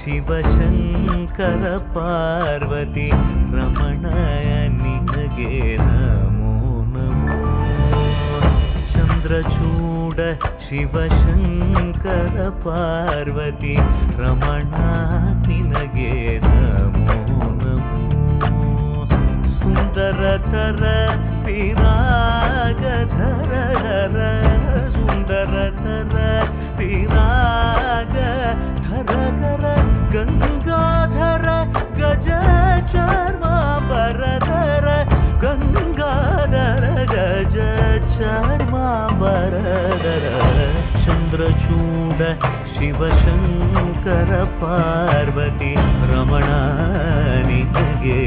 ಶಿವಶಂಕರ ಪಾರ್ವತಿ ರಮಣ ನಿನಗೆ ನಮೋ ನಮೋ. ಚಂದ್ರಚೂಡ ಶಿವಶಂಕರ ಪಾರ್ವತಿ ರಮಣ ನಿನಗೆ ನಮೋ ನಮೋ. ಸುಂದರತರ ವಿರಾಗಧರ ಸುಂದರತರ ವಿರಾಗಧರ ಗಂಗಾಧರ ಗಜ ಚರ್ಮಾಂಬರಧರ ಗಂಗಾಧರ ಗಜ ಚರ್ಮಾಂಬರಧರ. ಚಂದ್ರಚೂಡ ಶಿವಶಂಕರ ಪಾರ್ವತಿ ರಮಣ ನಿನಗೆ